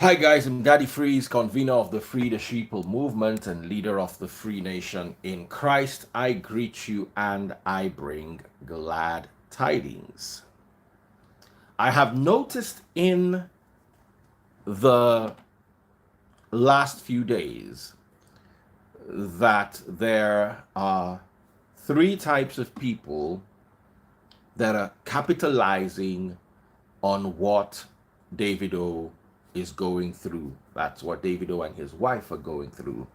Hi guys, I'm Daddy Freeze, convener of the Free the Sheeple movement and leader of the Free Nation in Christ. I greet you and I bring glad tidings. I have noticed in the last few days that there are three types of people that are capitalizing on what Davido is going through. That's what Davido and his wife are going through.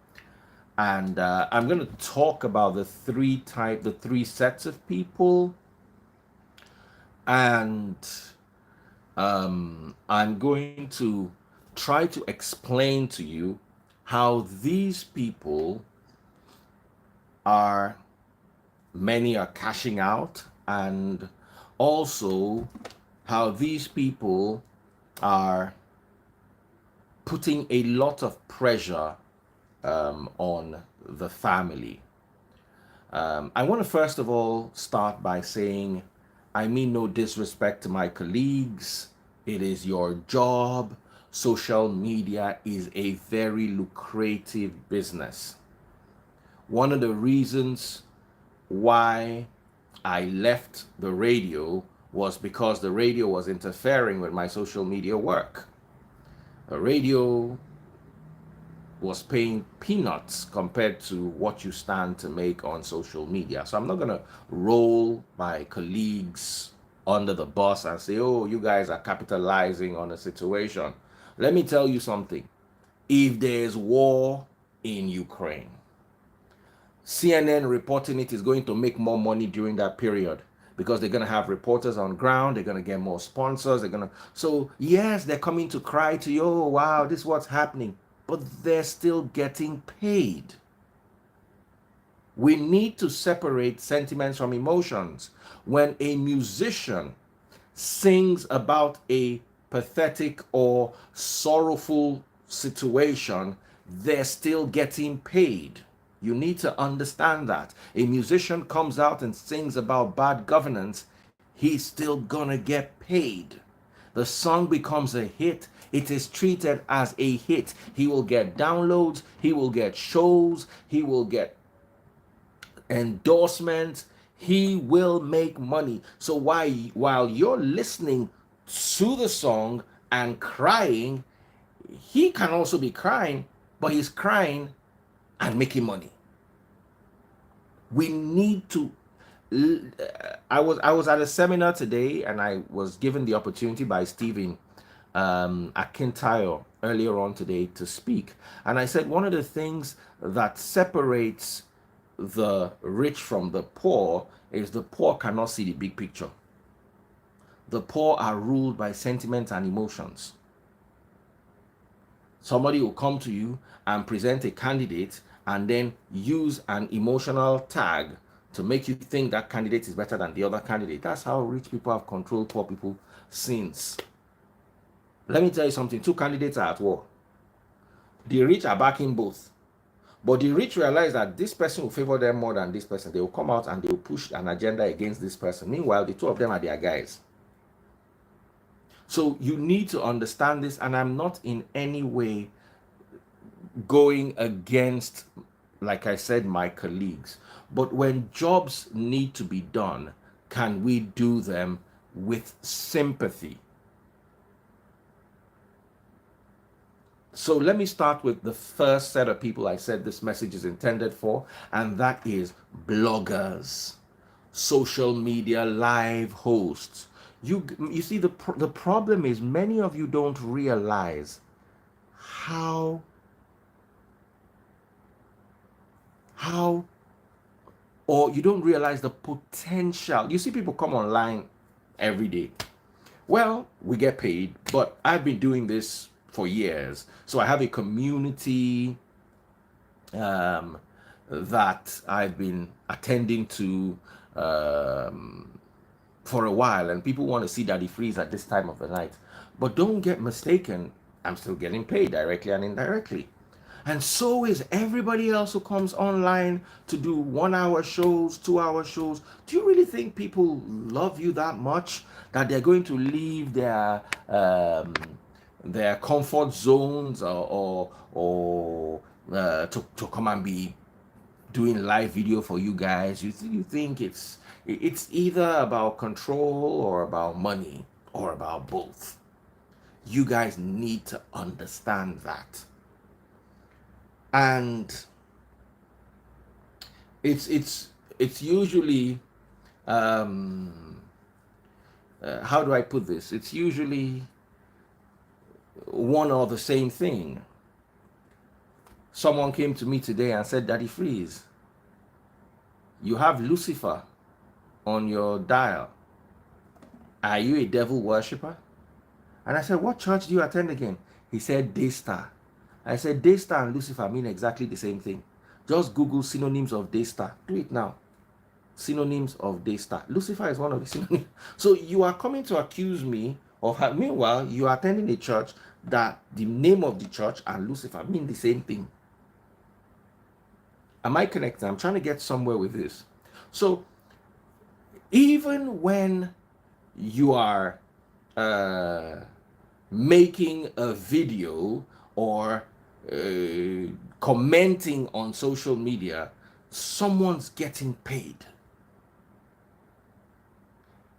And I'm going to talk about the three sets of people, and I'm going to try to explain to you how these people are, many are cashing out, and also how these people are putting a lot of pressure on the family. I want to first of all start by saying I mean no disrespect to my colleagues. It is your job. Social media is a very lucrative business. One of the reasons why I left the radio was because the radio was interfering with my social media work. The radio was paying peanuts compared to what you stand to make on social media. So I'm not going to roll my colleagues under the bus and say, oh, you guys are capitalizing on a situation. Let me tell you something. If there's war in Ukraine, CNN reporting it is going to make more money during that period because they're going to have reporters on ground. They're going to get more sponsors. So yes, they're coming to cry to you. Oh, wow, this is what's happening. But they're still getting paid. We need to separate sentiments from emotions. When a musician sings about a pathetic or sorrowful situation, they're still getting paid. You need to understand that. A musician comes out and sings about bad governance, he's still gonna get paid. The song becomes a hit, it is treated as a hit. He will get downloads, he will get shows, he will get endorsements, he will make money. So while you're listening to the song and crying, he can also be crying, but he's crying and making money. We need to I was at a seminar today, and I was given the opportunity by Stephen Akintayo earlier on today to speak. And I said one of the things that separates the rich from the poor is the poor cannot see the big picture. The poor are ruled by sentiments and emotions. Somebody will come to you and present a candidate and then use an emotional tag to make you think that candidate is better than the other candidate. That's how rich people have controlled poor people since. Let me tell you something. Two candidates are at war. The rich are backing both. But the rich realize that this person will favor them more than this person. They will come out and they will push an agenda against this person. Meanwhile, the two of them are their guys. So you need to understand this, and I'm not in any way going against, like I said, my colleagues. But when jobs need to be done, can we do them with sympathy? So let me start with the first set of people I said this message is intended for, and that is bloggers, social media live hosts. You see, the problem is many of you don't realize how how or you don't realize the potential. You see people come online every day. Well, we get paid, but I've been doing this for years. So I have a community that I've been attending to for a while, and people want to see Daddy Freeze at this time of the night. But don't get mistaken, I'm still getting paid directly and indirectly. And so is everybody else who comes online to do 1 hour shows, 2 hour shows. Do you really think people love you that much that they're going to leave their comfort zones, or to come and be doing live video for you guys. You think it's either about control or about money or about both. You guys need to understand that. And it's usually, how do I put this? It's usually one or the same thing. Someone came to me today and said, Daddy Freeze, you have Lucifer on your dial. Are you a devil worshiper? And I said, what church do you attend again? He said, Daystar. I said, Daystar and Lucifer mean exactly the same thing. Just Google synonyms of Daystar. Do it now. Synonyms of Daystar. Lucifer is one of the synonyms. So you are coming to accuse me of her. Meanwhile, you are attending a church that the name of the church and Lucifer mean the same thing. Am I connected? I'm trying to get somewhere with this. So even when you are making a video or commenting on social media, someone's getting paid.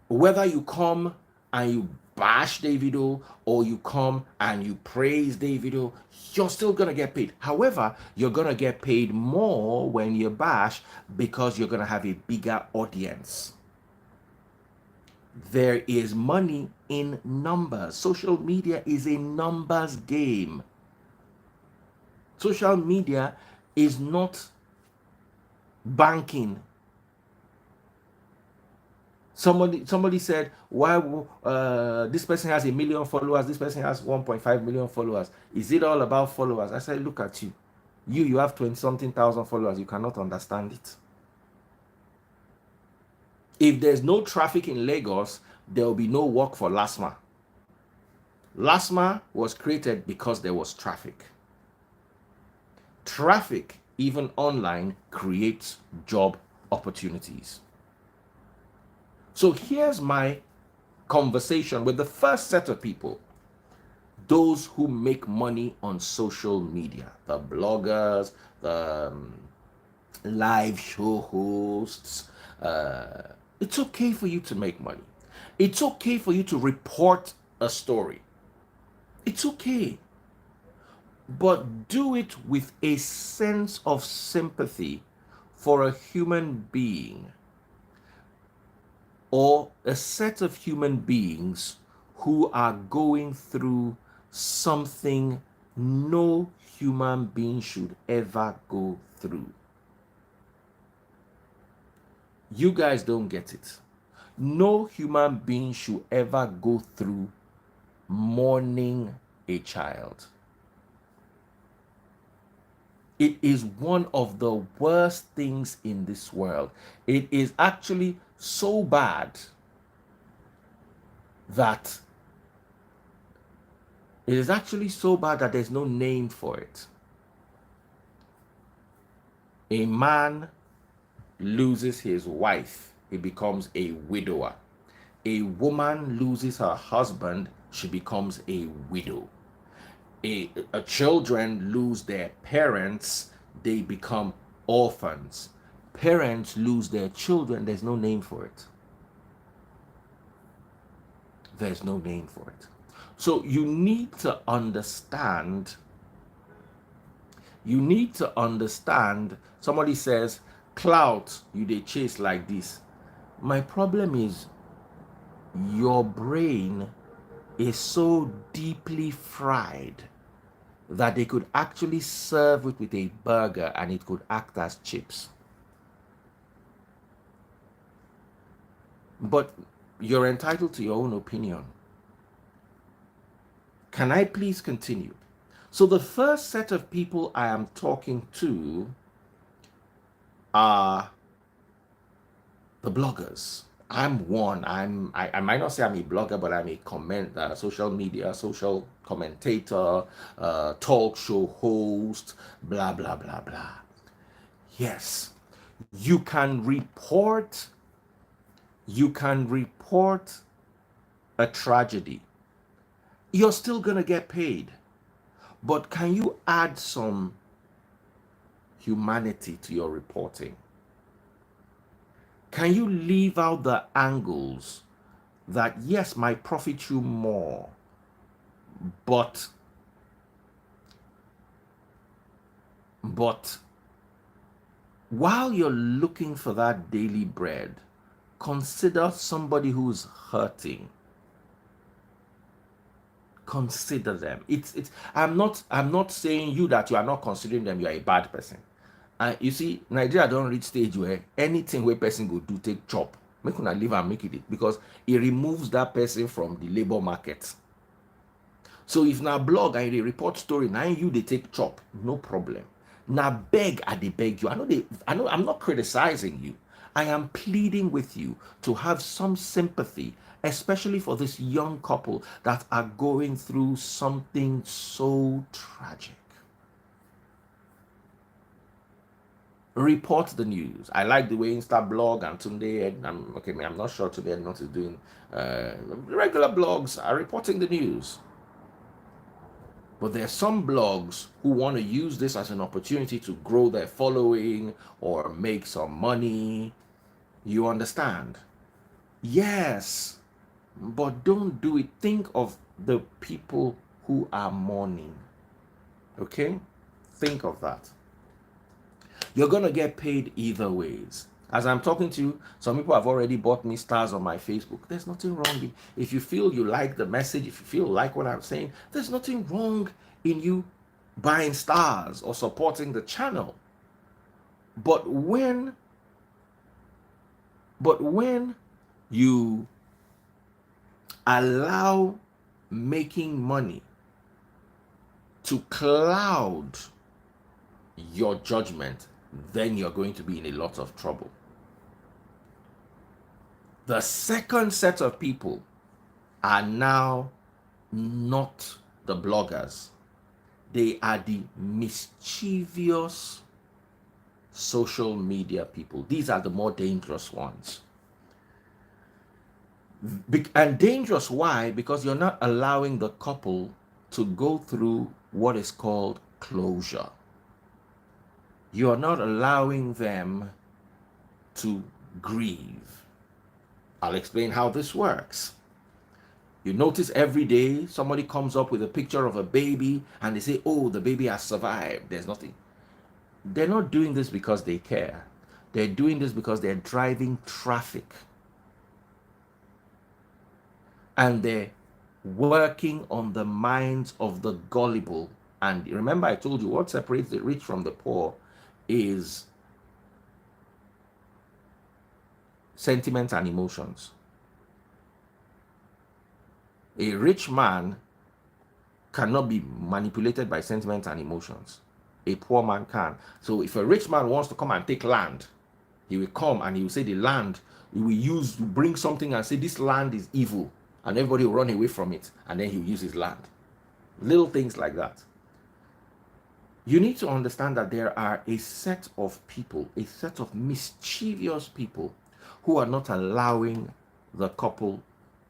Whether you come and you bash Davido or you come and you praise Davido, you're still gonna get paid. However, you're gonna get paid more when you bash because you're gonna have a bigger audience. There is money in numbers. Social media is a numbers game. Social media is not banking. Somebody said, why this person has 1 million followers, this person has 1.5 million followers. Is it all about followers? I said, look at you. You have 20-something thousand followers. You cannot understand it. If there's no traffic in Lagos, there will be no work for LASMA. LASMA was created because there was traffic. Traffic, even online, creates job opportunities. So here's my conversation with the first set of people, those who make money on social media, the bloggers, the live show hosts. It's okay for you to make money. It's okay for you to report a story. It's okay. But do it with a sense of sympathy for a human being or a set of human beings who are going through something no human being should ever go through. You guys don't get it. No human being should ever go through mourning a child. It is one of the worst things in this world. It is actually so bad that there's no name for it. A man loses his wife, he becomes a widower. A woman loses her husband, she becomes a widow. Children lose their parents, they become orphans. Parents lose their children, there's no name for it. There's no name for it. So you need to understand. Somebody says, clout, you they chase like this. My problem is your brain is so deeply fried that they could actually serve it with a burger and it could act as chips. But you're entitled to your own opinion. Can I please continue? So the first set of people I am talking to are the bloggers. I'm one. I might not say I'm a blogger, but I'm a social media, social commentator, talk show host, blah, blah, blah, blah. Yes, you can report a tragedy you're still going to get paid. But can you add some humanity to your reporting? Can you leave out the angles that, yes, might profit you more, but but while you're looking for that daily bread, consider somebody who's hurting. Consider them. It's I'm not saying you that you are not considering them, you are a bad person. And you see, Nigeria don't reach stage where anything where person go do take chop. Make una live and make it, because it removes that person from the labor market. So if na blog and they report story, now you they take chop, no problem. Now beg I they beg you. I know I'm not criticizing you. I am pleading with you to have some sympathy, especially for this young couple that are going through something so tragic. Report the news. I like the way Instablog and Tunde, I'm not sure Tunde not is doing regular blogs are reporting the news. But there are some blogs who want to use this as an opportunity to grow their following or make some money. You understand? Yes, but don't do it. Think of the people who are mourning. Okay? Think of that. You're going to get paid either ways. As I'm talking to you, some people have already bought me stars on my Facebook. There's nothing wrong. If you feel you like the message, if you feel like what I'm saying, there's nothing wrong in you buying stars or supporting the channel. But when you allow making money to cloud your judgment, then you're going to be in a lot of trouble. The second set of people are now not the bloggers. They are the mischievous social media people. These are the more dangerous ones. And dangerous, why? Because you're not allowing the couple to go through what is called closure. You are not allowing them to grieve. I'll explain how this works. You notice every day somebody comes up with a picture of a baby and they say, oh, the baby has survived. There's nothing. They're not doing this because they care. They're doing this because they're driving traffic. And they're working on the minds of the gullible. And remember, I told you what separates the rich from the poor is sentiments and emotions. A rich man cannot be manipulated by sentiments and emotions. A poor man can. So if a rich man wants to come and take land, he will come and he will say the land, he will bring something and say this land is evil, and everybody will run away from it, and then he will use his land. Little things like that. You need to understand that there are a set of people, a set of mischievous people who are not allowing the couple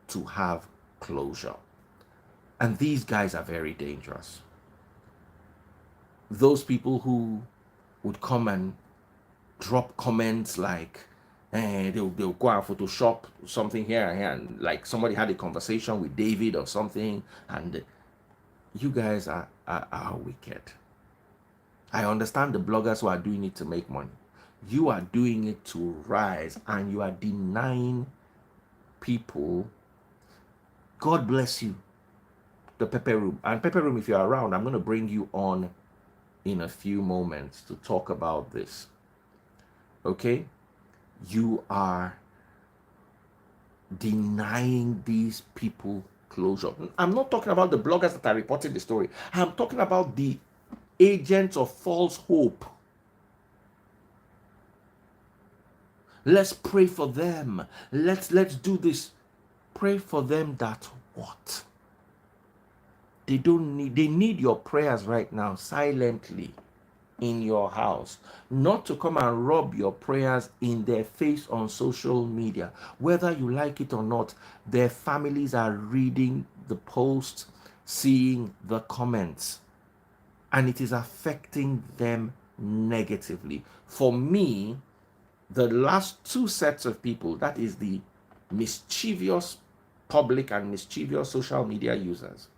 to have closure. And these guys are very dangerous. Those people who would come and drop comments like, they'll go and Photoshop something here and here, and like somebody had a conversation with David or something, and you guys are wicked. I understand the bloggers who are doing it to make money. You are doing it to rise, and you are denying people. God bless you. The Pepper Room. And Pepper Room, if you're around, I'm going to bring you on in a few moments to talk about this. Okay? You are denying these people closure. I'm not talking about the bloggers that are reporting the story. I'm talking about the agents of false hope. Let's pray for them. Let's do this. Pray for them that what? They need your prayers right now, silently in your house, not to come and rub your prayers in their face on social media. Whether you like it or not, their families are reading the posts, seeing the comments, and it is affecting them negatively. For me, the last two sets of people, that is the mischievous public and mischievous social media users,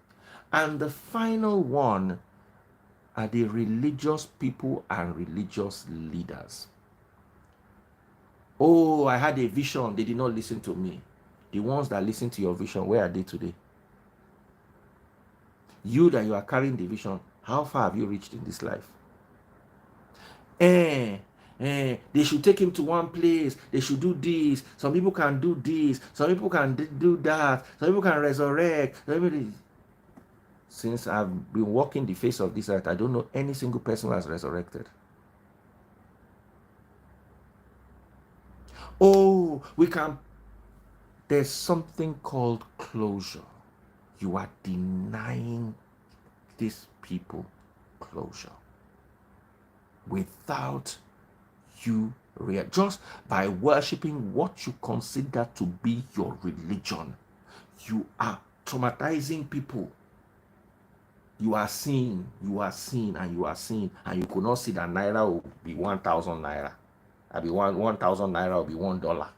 and the final one are the religious people and religious leaders. Oh, I had a vision, they did not listen to me. The ones that listen to your vision, where are they today? You that you are carrying the vision, how far have you reached in this life? They should take him to one place. They should do this. Some people can do this. Some people can do that. Some people can resurrect. Since I've been walking the face of this earth, I don't know any single person who has resurrected. Oh, we can. There's something called closure. You are denying these people closure without you just by worshiping what you consider to be your religion. You are traumatizing people. You are seeing, and you are seeing, and you could not see that naira will be 1,000 naira. I'll be 1,000 naira will be $1.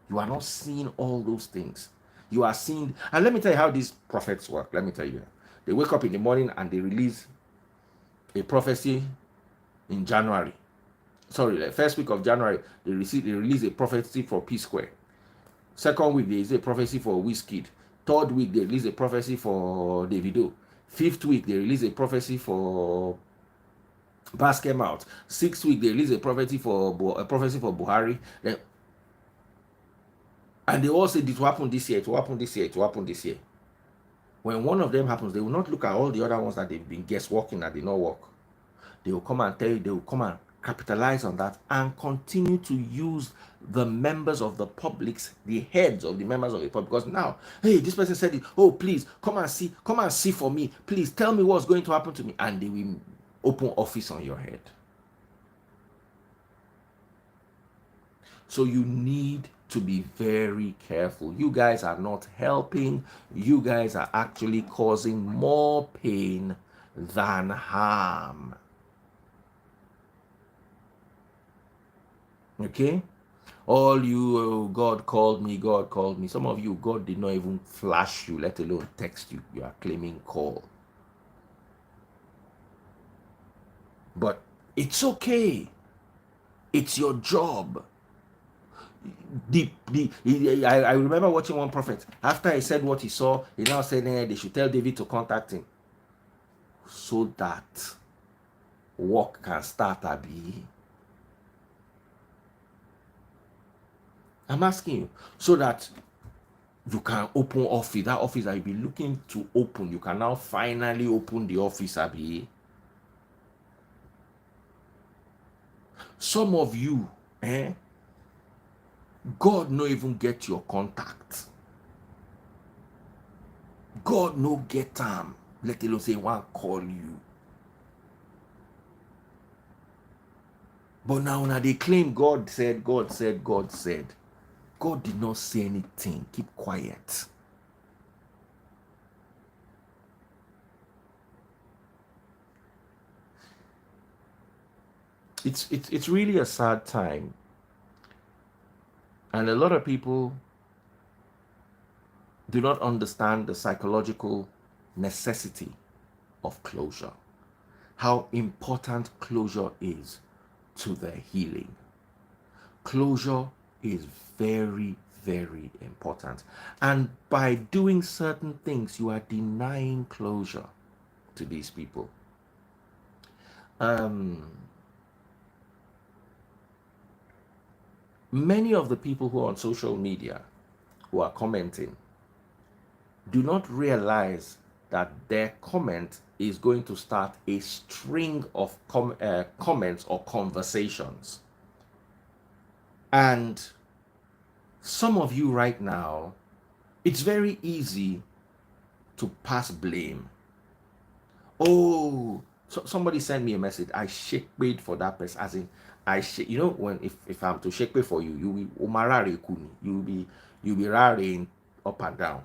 You are not seeing all those things. You are seeing, and let me tell you how these prophets work. Let me tell you. They wake up in the morning and they release a prophecy in January. Sorry, the first week of January, they release a prophecy for P Square. Second week, there is a prophecy for Wizkid. Third week, they release a prophecy for Davido. Fifth week, they release a prophecy for Basket Mouth. Sixth week, they release a prophecy for Buhari. Then, and they all say it will happen this year, it will happen this year, it will happen this year. When one of them happens, they will not look at all the other ones that they've been guessworking that did not work. They will come and tell you, they will come and capitalize on that and continue to use the members of the publics, the heads of the members of the public. Because now, hey, this person said it. Oh, please come and see for me. Please tell me what's going to happen to me. And they will open office on your head. So you need to be very careful. You guys are not helping. You guys are actually causing more pain than harm. Okay? All you, oh, God called me, God called me. Some of you, God did not even flash you, let alone text you. You are claiming call. But it's okay. It's your job. I remember watching one prophet. After he said what he saw, he now said they should tell David to contact him so that work can start. I'm asking you, so that you can open office. That office that you've been looking to open, you can now finally open the office. Some of you, God no even get your contact. God no get them. Let alone say one call you. But now they claim God said, God said, God said. God did not say anything. Keep quiet. It's really a sad time. And a lot of people do not understand the psychological necessity of closure. How important closure is to their healing. Closure is very, very important. And by doing certain things, you are denying closure to these people. Many of the people who are on social media who are commenting do not realize that their comment is going to start a string of comments or conversations. And some of you right now, it's very easy to pass blame. Oh, so somebody sent me a message. I shake paid for that person. As in, I shake. You know, when if I'm to shake pay for you, you will umarare kuni. You'll be raring up and down.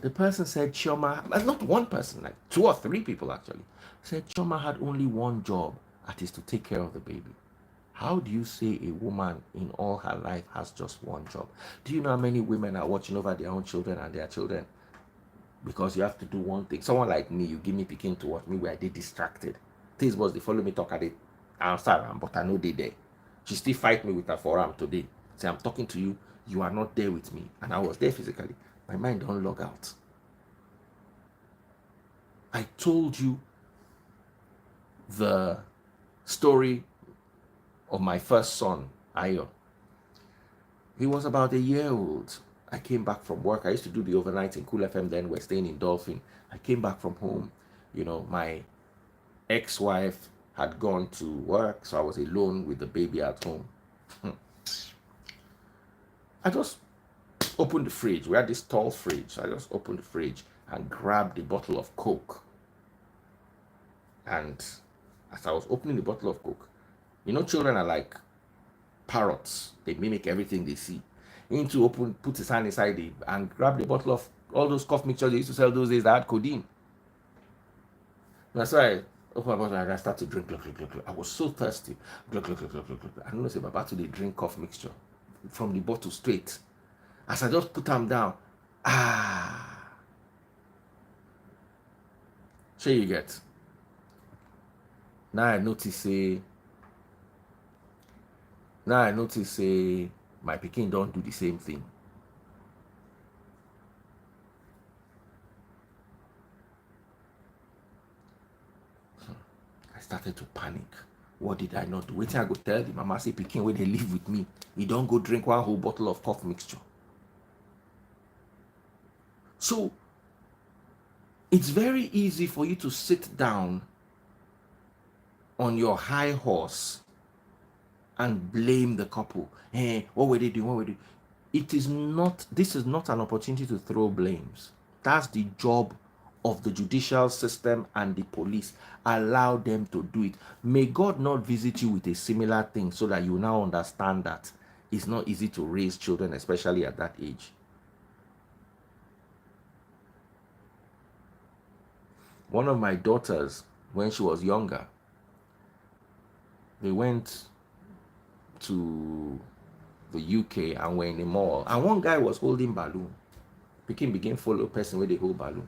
The person said Chioma, not one person, like two or three people actually, said Chioma had only one job, that is to take care of the baby. How do you say a woman in all her life has just one job? Do you know how many women are watching over their own children and their children? Because you have to do one thing. Someone like me, you give me picking to watch me where I did distracted. Things was they follow me talk at it answer, but I know they there. She still fight me with her forearm today. Say, I'm talking to you, you are not there with me. And I was there physically. My mind don't log out. I told you the story of my first son, Ayo. He was about a year old. I came back from work. I used to do the overnight in Cool FM then. We're staying in Dolphin. I came back from home. You know, my ex-wife had gone to work, so I was alone with the baby at home. I just opened the fridge. We had this tall fridge. So I just opened the fridge and grabbed a bottle of Coke. And as I was opening the bottle of Coke, you know, children are like parrots. They mimic everything they see. You need to open, put his hand inside it and grab the bottle of all those cough mixtures they used to sell those days that had codeine. That's why I open my bottle and I start to drink. Glug, glug, glug, glug. I was so thirsty. Glug, glug, glug, glug, glug, glug. I don't know if I'm about to drink cough mixture from the bottle straight. As I just put them down, sure you get. Now I notice say my pikin don't do the same thing. I started to panic. What did I not do? Wait till I go tell the mama say pikin when they live with me, he don't go drink one whole bottle of cough mixture. So it's very easy for you to sit down on your high horse and blame the couple. Hey, what were they doing? What were they doing? This is not an opportunity to throw blames. That's the job of the judicial system and the police. Allow them to do it. May God not visit you with a similar thing so that you now understand that it's not easy to raise children, especially at that age. One of my daughters, when she was younger, they went to the UK and were in a mall, and one guy was holding balloon. Pikin begin follow person where they hold balloon.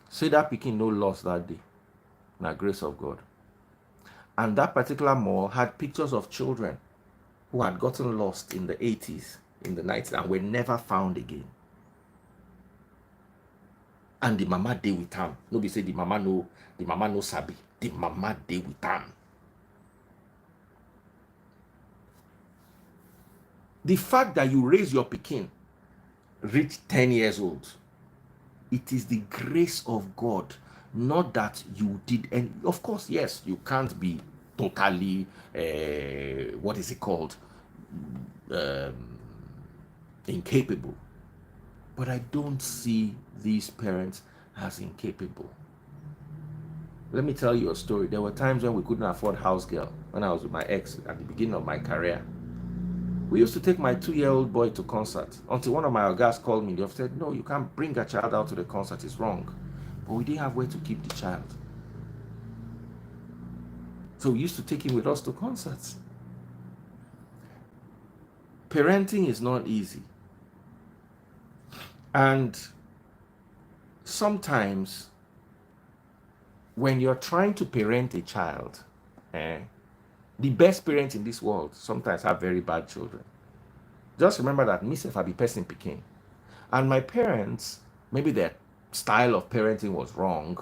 Say that Pikin no lost that day. Na grace of God. And that particular mall had pictures of children who had gotten lost in the 80s, in the 90s, and were never found again. And the mama dey with them. Nobody say the mama no sabi. The mama dey with them. The fact that you raise your pikin reach 10 years old, it is the grace of God, not that you did. And of course, yes, you can't be totally what is it called, incapable, but I don't see these parents as incapable. Let me tell you a story. There were times when we couldn't afford house girl when I was with my ex at the beginning of my career. We used to take my 2-year-old boy to concert until one of my guys called me. They said, no, you can't bring a child out to the concert. It's wrong. But we didn't have where to keep the child. So we used to take him with us to concerts. Parenting is not easy. And sometimes when you're trying to parent a child, the best parents in this world sometimes have very bad children. Just remember that myself, I be person picking. And my parents, maybe their style of parenting was wrong.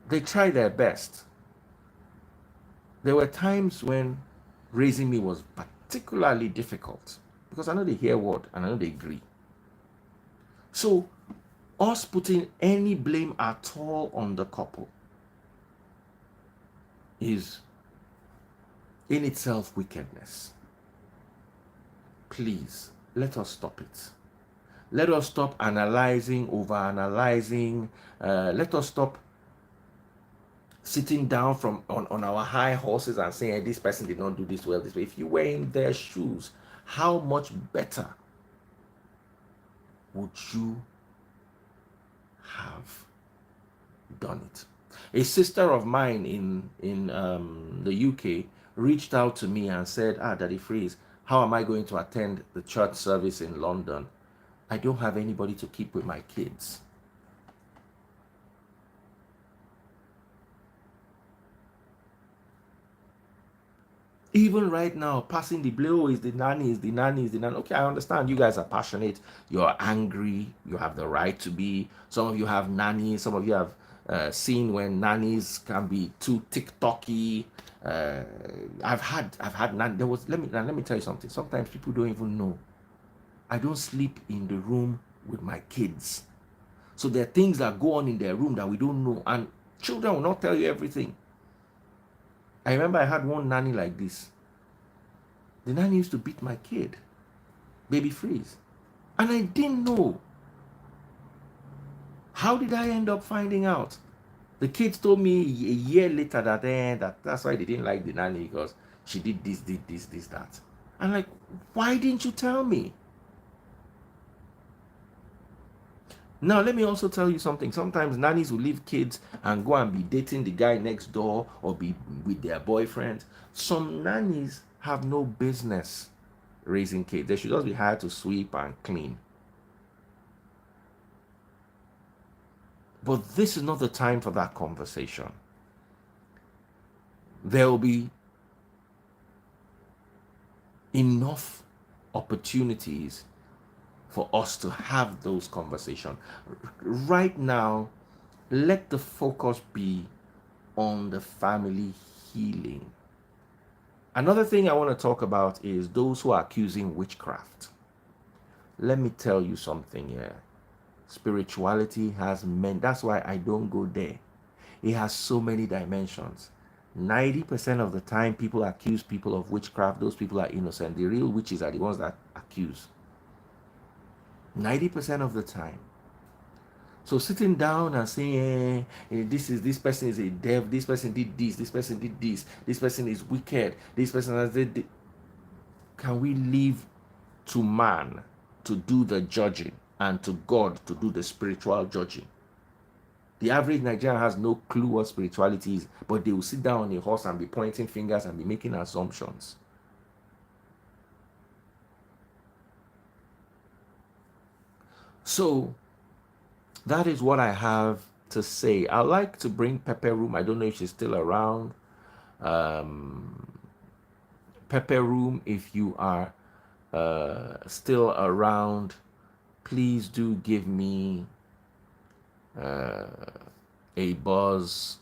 They tried their best. There were times when raising me was particularly difficult because I know they hear word and I know they agree. So us putting any blame at all on the couple is in itself wickedness. Please, let us stop it. Let us stop analyzing, over-analyzing. Let us stop sitting down on our high horses and saying, hey, this person did not do this well, this way. If you were in their shoes, how much better would you have done it? A sister of mine in the UK reached out to me and said, Daddy Freeze, how am I going to attend the church service in London? I don't have anybody to keep with my kids. Even right now, passing the blow is the nanny, is the nanny, is the nanny. Okay, I understand you guys are passionate, you're angry, you have the right to be. Some of you have nannies, some of you have seen when nannies can be too TikToky. Uh, I've had nanny. There was let me tell you something. Sometimes people don't even know. I don't sleep in the room with my kids, so there are things that go on in their room that we don't know, and children will not tell you everything. I remember I had one nanny like this. The nanny used to beat my kid, baby Freeze. And I didn't know. How did I end up finding out? The kids told me a year later that's why they didn't like the nanny, because she did this, that. I'm like, why didn't you tell me? Now, let me also tell you something. Sometimes nannies will leave kids and go and be dating the guy next door or be with their boyfriend. Some nannies have no business raising kids. They should just be hired to sweep and clean. But this is not the time for that conversation. There will be enough opportunities for us to have those conversations. Right now, let the focus be on the family healing. Another thing I want to talk about is those who are accusing witchcraft. Let me tell you something here. Spirituality has meant, that's why I don't go there. It has so many dimensions. 90% of the time, people accuse people of witchcraft. Those people are innocent. The real witches are the ones that accuse. 90% of the time. So sitting down and saying, this person is a devil, this person did this person did this person is wicked, this person has did. Can we leave to man to do the judging and to God to do the spiritual judging? The average Nigerian has no clue what spirituality is, but they will sit down on a horse and be pointing fingers and be making assumptions. So that is what I have to say. I like to bring Pepper Room. I don't know if she's still around. Pepper Room, if you are still around, please do give me a buzz.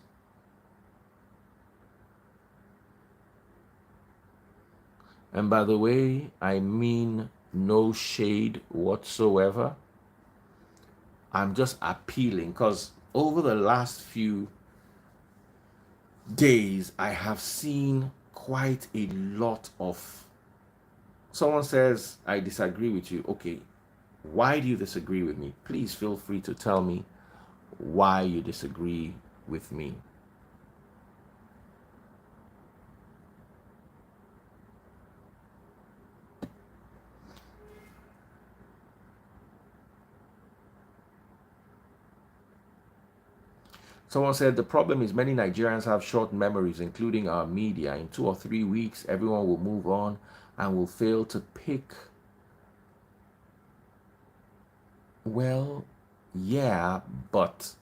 And by the way, I mean no shade whatsoever. I'm just appealing because over the last few days, I have seen quite a lot of. Someone says, I disagree with you. Okay, why do you disagree with me? Please feel free to tell me why you disagree with me. Someone said the problem is many Nigerians have short memories, including our media. In 2 or 3 weeks, everyone will move on and will fail to pick. Well, yeah, but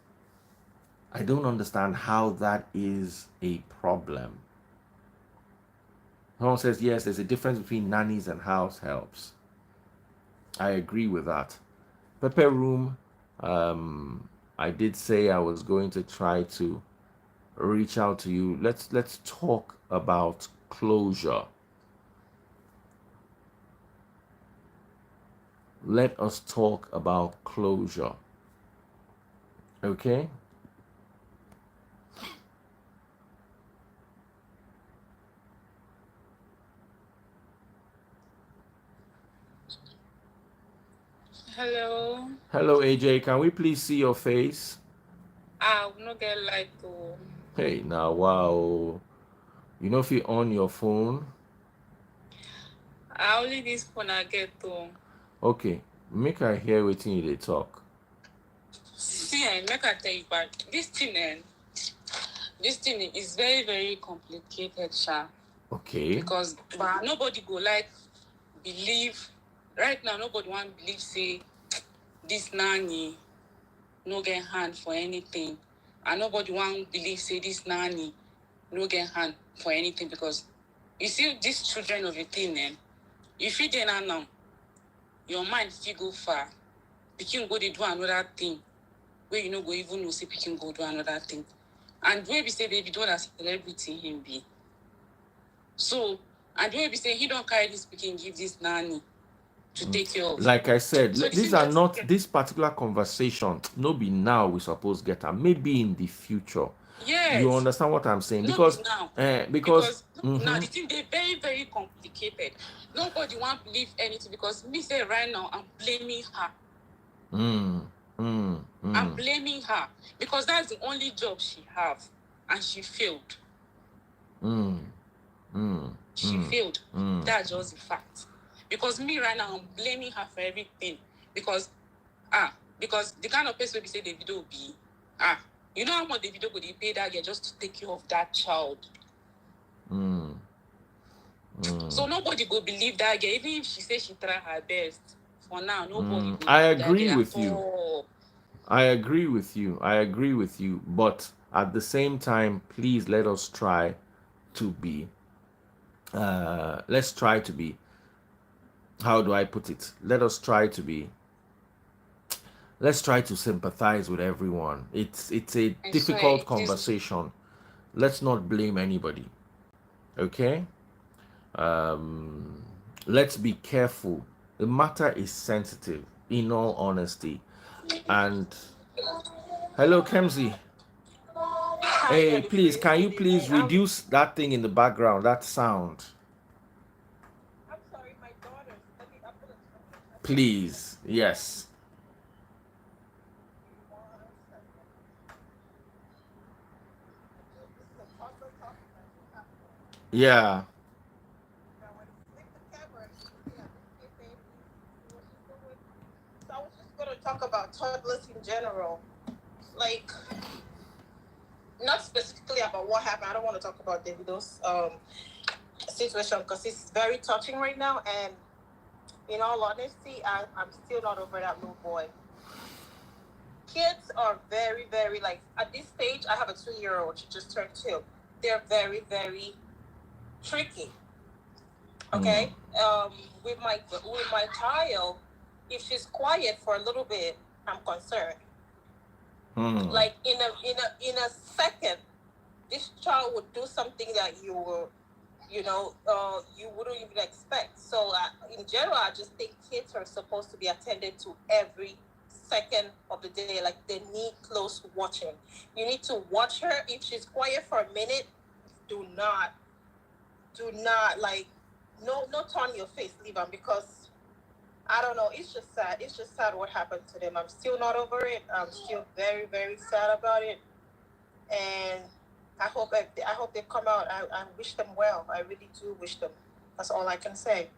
I don't understand how that is a problem. Someone says, yes, there's a difference between nannies and house helps. I agree with that. Pepper Room, I did say I was going to try to reach out to you. Let's talk about closure. Let us talk about closure. Okay? Hello. Hello, AJ. Can we please see your face? We not get light to. Hey, now, wow. You know if you on your phone? I only this phone I get to. Okay. Make I hear wetin you dey talk. See, I make I tell you, but this thing is very, very complicated, Sha. Okay. Because but nobody go like believe right now. Nobody want believe say this nanny no get hand for anything, and nobody want believe say this nanny no get hand for anything because you see these children of a thing, you fit dey now, your mind still go far. Pikin go dey do another thing where you no go even know say pikin go do another thing, and where we say Davido na celebrity him be. So and where we say he don't carry this pikin give this nanny to take care of. Like I said, So the these thing are just not this particular conversation. No be now we suppose get am. Maybe in the future. You yes, understand what I'm saying? no be Because now. because Because now the thing they very, very complicated. Nobody want believe anything because me say right now I'm blaming her. I'm blaming her because that's the only job she have, and she failed. She failed. That's just the fact. Because me right now I'm blaming her for everything because because the kind of person we say Davido be you know how much Davido could pay that girl just to take care of that child. So nobody go believe that girl, even if she say she try her best. For now, nobody go I believe that agree girl with at you. all. I agree with you. I agree with you. But at the same time, please let us try to be. Let's try to be. How do I put it? Let us try to be. Let's try to sympathize with everyone. It's a I swear difficult it is. conversation. Let's not blame anybody. Okay? Let's be careful. The matter is sensitive, in all honesty. And hello, Kemsey. Hi, Hey, Daddy please, Freeze. can you Good evening. please reduce that thing in the background, that sound? I'm sorry, my daughters. I'm gonna Please. Yes. one second. This is a toddler talking. That's what happened. Yeah. Now, when you flick the camera, she can see I'm okay, baby. See what she's doing. So I was just gonna talk about toddlers in general, like not specifically about what happened. I don't want to talk about Davido's situation because it's very touching right now, and in all honesty, I'm still not over that little boy. Kids are very, very like at this stage. I have a 2-year-old. She just turned 2. They're very, very tricky. Okay. With my child, if she's quiet for a little bit, I'm concerned. Like in a second, this child would do something that you wouldn't even expect. So in general, I just think kids are supposed to be attended to every second of the day. Like they need close watching. You need to watch her. If she's quiet for a minute, do not like no turn your face, leave them because I don't know. It's just sad. It's just sad what happened to them. I'm still not over it. I'm still very, very sad about it, and I hope they come out. I wish them well. I really do wish them. That's all I can say.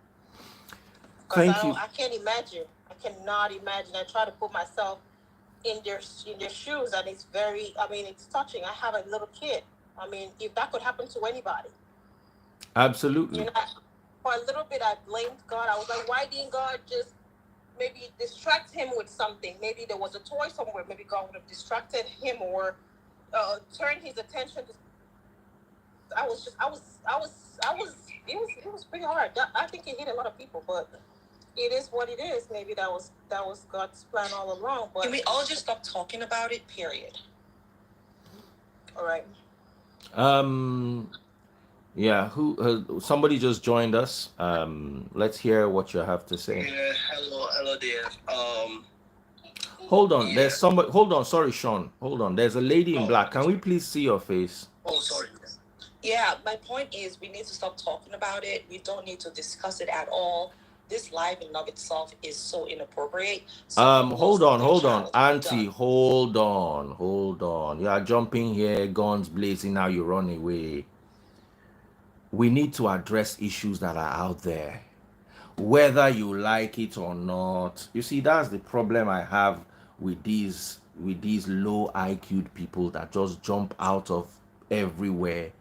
Because Thank you. I can't imagine. I cannot imagine. I try to put myself in their shoes, and it's very. I mean, it's touching. I have a little kid. I mean, if that could happen to anybody, Absolutely. for a little bit, I blamed God. I was like, why didn't God just maybe distract him with something? Maybe there was a toy somewhere. Maybe God would have distracted him or turned his attention to. It was pretty hard. I think it hit a lot of people, but it is what it is. Maybe that was God's plan all along. But can we all just stop talking about it? Period. All right. Yeah, who somebody just joined us. Let's hear what you have to say. Yeah, hello there. Hold on, Yeah. there's somebody. Hold on, sorry, Sean. Hold on. There's a lady in Oh. black. Can we please see your face? Oh, sorry. Yeah, my point is we need to stop talking about it. We don't need to discuss it at all. This live in and of itself is so inappropriate. Hold on, Auntie, hold on. You are jumping here, guns blazing, now you run away. We need to address issues that are out there. whether you like it or not. You see, that's the problem I have with these low IQ people that just jump out of everywhere.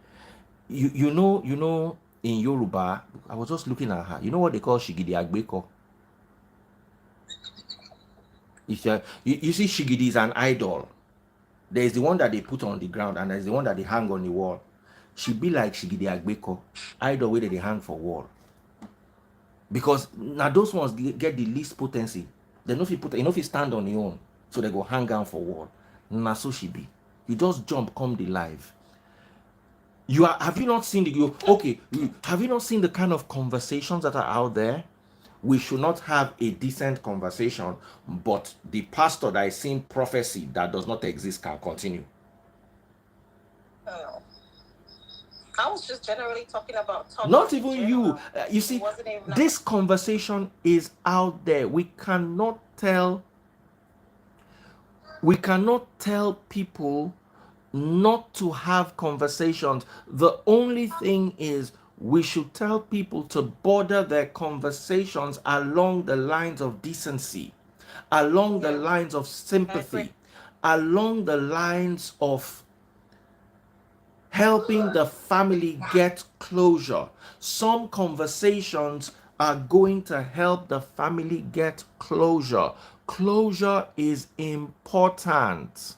You know, in Yoruba, I was just looking at her. You know what they call Shigidi Agbeko? You see, Shigidi is an idol. There's the one that they put on the ground, and there's the one that they hang on the wall. She be like Shigidi Agbeko, idol way that they hang for wall. Because now those ones get the least potency. They know if you put, you know if you stand on your own, so they go hang out for wall. Now so she be. You just jump, come the live. You are. Have you not seen the? Have you not seen the kind of conversations that are out there? We should not have a decent conversation, but the pastor that is seeing prophecy that does not exist can continue. Oh. I was just generally talking about toddlers. Not even you. You see, this conversation is out there. We cannot tell people not to have conversations. The only thing is we should tell people to border their conversations along the lines of decency, along the lines of sympathy, along the lines of helping the family get closure. Some conversations are going to help the family get closure. Closure is important.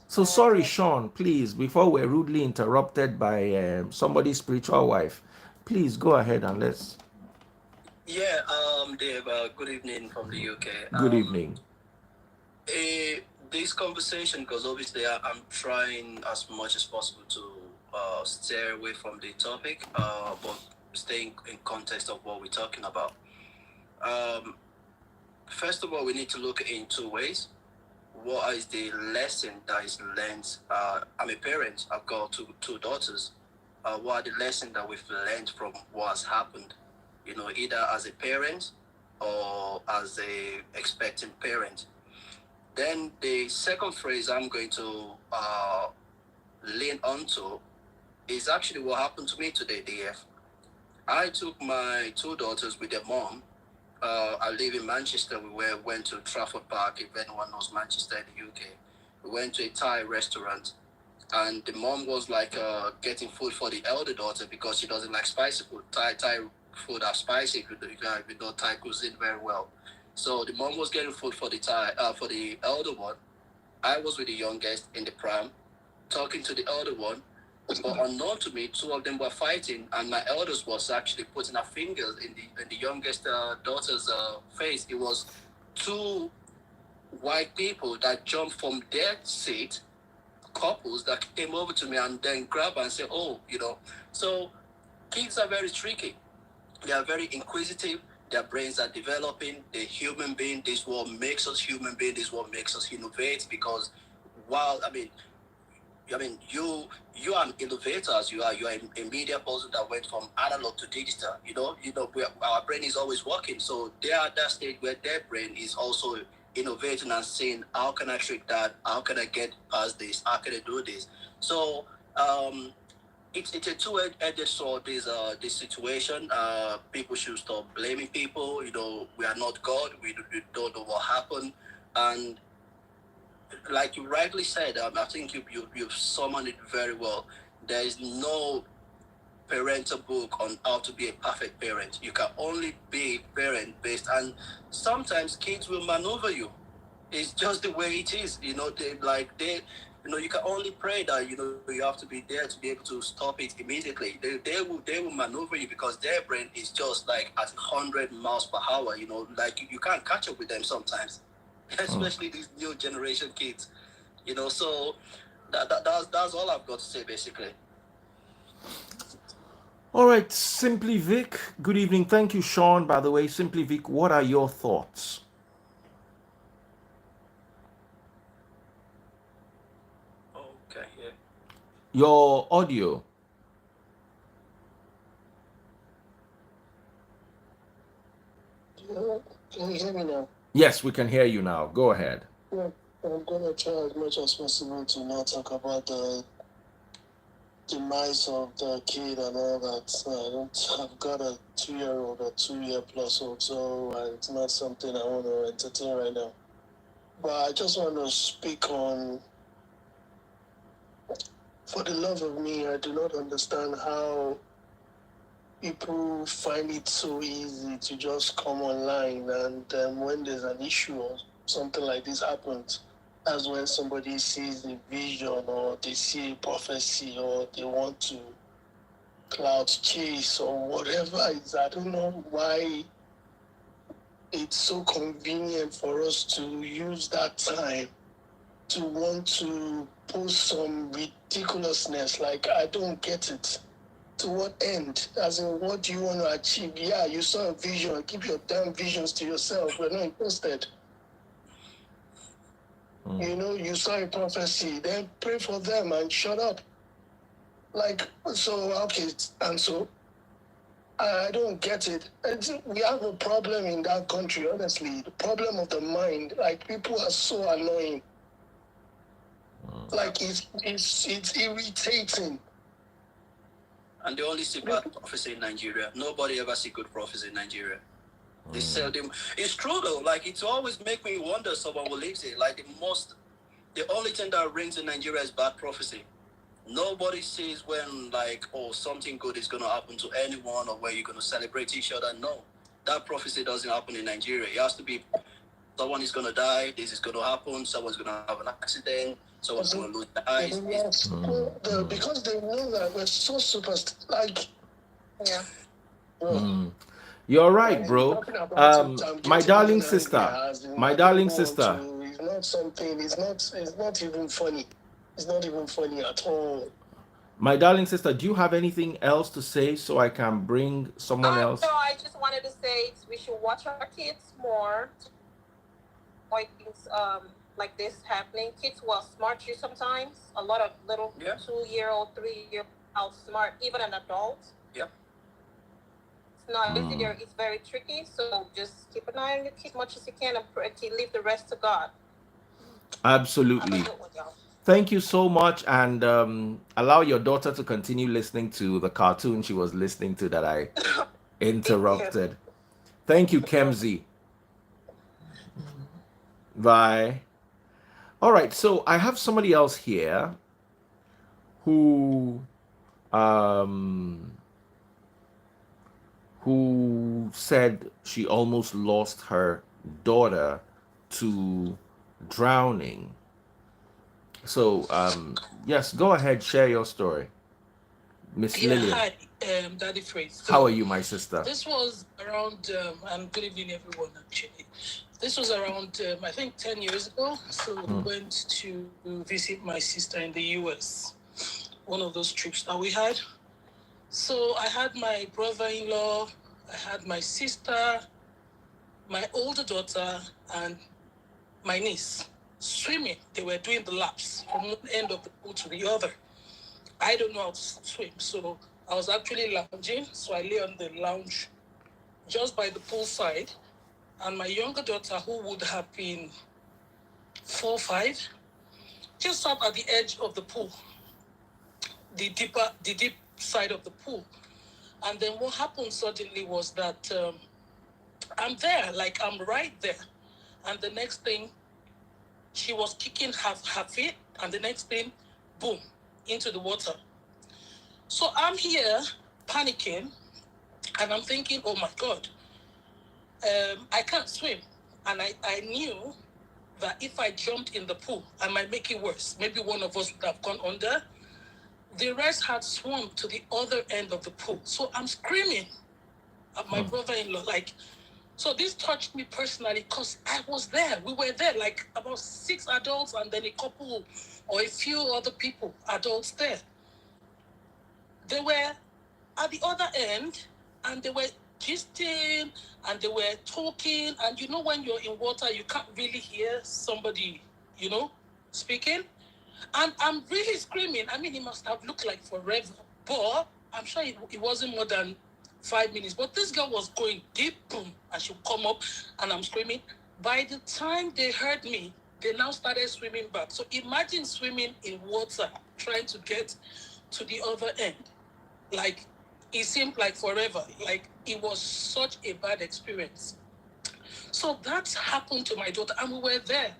So sorry, Sean, please, before we're rudely interrupted by somebody's spiritual wife, please go ahead and let's. Yeah, Dave, good evening from the UK. Good evening. This conversation, because obviously I'm trying as much as possible to stay away from the topic, but staying in context of what we're talking about. First of all, we need to look in two ways. What is the lesson that is learned? I'm a parent. I've got two daughters. What are the lessons that we've learned from what has happened? You know, either as a parent or as a expecting parent. Then the second phrase I'm going to lean onto is actually what happened to me today, DF. I took my two daughters with their mom. I live in Manchester. We went to Trafford Park, if anyone knows Manchester in the UK. We went to a Thai restaurant, and the mom was like getting food for the elder daughter because she doesn't like spicy food. Thai food are spicy. We know Thai cuisine very well. So the mom was getting food for the elder one. I was with the youngest in the pram, talking to the elder one. But unknown to me, two of them were fighting, and my eldest was actually putting her fingers in the youngest daughter's face. It was two white people that jumped from their seat, couples that came over to me and then grabbed her and said, "Oh, you know." So kids are very tricky. They are very inquisitive. Their brains are developing. They're human being. This is what makes us human being. This is what makes us innovate. Because while you are an innovator. You are a media person that went from analog to digital. Our brain is always working. So they are at that stage where their brain is also innovating and saying, how can I trick that? How can I get past this? How can I do this? So it's a two-edged sword. This situation. People should stop blaming people. We are not God. We don't know what happened, and like you rightly said, I think you've summoned it very well. There is no parental book on how to be a perfect parent. You can only be a parent based, and sometimes kids will maneuver you. It's just the way it is. You can only pray that you have to be there to be able to stop it immediately. They will maneuver you because their brain is just like at 100 miles per hour. You can't catch up with them sometimes. Especially these new generation kids, so that's all I've got to say, basically. All right, Simply Vic, good evening. Thank you, Sean, by the way. Simply Vic, what are your thoughts? Okay, yeah. Your audio. Can you hear me now? Yes, we can hear you now. Go ahead. Yeah, I'm going to try as much as possible to not talk about the demise of the kid and all that. I've got a 2-year-old, a 2-year plus old, so it's not something I want to entertain right now. But I just want to speak on, for the love of me, I do not understand how people find it so easy to just come online and when there's an issue or something like this happens, that's when somebody sees a vision or they see a prophecy or they want to cloud chase or whatever it is. I don't know why it's so convenient for us to use that time to want to post some ridiculousness. Like, I don't get it. To what end? As in, what do you want to achieve? Yeah, you saw a vision. Keep your damn visions to yourself. We're not interested. You know, you saw a prophecy. Then pray for them and shut up. Like, so, okay, and so I don't get it. We have a problem in that country, honestly. The problem of the mind. Like, people are so annoying. Like, it's irritating. And they only see bad prophecy in Nigeria. Nobody ever see good prophecy in Nigeria. They sell them. It's true though. Like, it's always make me wonder. Someone who lives it. Like, the only thing that rings in Nigeria is bad prophecy. Nobody says when, like, oh, something good is going to happen to anyone or where you're going to celebrate each other. No, that prophecy doesn't happen in Nigeria. It has to be someone is going to die, this is going to happen, someone's going to have an accident, someone's going to lose their eyes. Yes, because they know that we're so like, yeah. You're right, bro. My darling sister, my darling sister. It's not something. It's not even funny. It's not even funny at all. My darling sister, do you have anything else to say so I can bring someone else? No, I just wanted to say we should watch our kids more. Avoid things like this happening. Kids will smart you sometimes. A lot of little 2-year-old, 3-year outsmart even an adult. Yeah. It's not easy. It's very tricky. So just keep an eye on your kids as much as you can and leave the rest to God. Absolutely. Thank you so much, and allow your daughter to continue listening to the cartoon she was listening to that I interrupted. Thank you, Kemzi. Bye. All right, so I have somebody else here who said she almost lost her daughter to drowning. So, yes, go ahead, share your story. Miss Lillian. Hi, Daddy Phrase. How are you, my sister? This was around, and good evening, everyone, actually. This was around, I think, 10 years ago. So we went to visit my sister in the US, one of those trips that we had. So I had my brother-in-law, I had my sister, my older daughter, and my niece swimming. They were doing the laps from one end of the pool to the other. I don't know how to swim, so I was actually lounging. So I lay on the lounge just by the pool side, and my younger daughter, who would have been 4 or 5, just sat at the edge of the pool, the deep side of the pool. And then what happened suddenly was that I'm there, like I'm right there. And the next thing, she was kicking her feet, and the next thing, boom, into the water. So I'm here panicking, and I'm thinking, oh my God, I can't swim. And I knew that if I jumped in the pool, I might make it worse. Maybe one of us would have gone under. The rest had swum to the other end of the pool. So I'm screaming at my brother-in-law, like, so this touched me personally because I was there. We were there, like about 6 adults and then a couple or a few other people, adults there. They were at the other end and they were gisting and they were talking. And you know, when you're in water, you can't really hear somebody, speaking. And I'm really screaming. I mean, it must have looked like forever, but I'm sure it wasn't more than 5 minutes. But this girl was going deep, boom, and she'll come up, and I'm screaming. By the time they heard me, they now started swimming back. So imagine swimming in water, trying to get to the other end. Like, it seemed like forever. Like, it was such a bad experience. So that happened to my daughter, and we were there.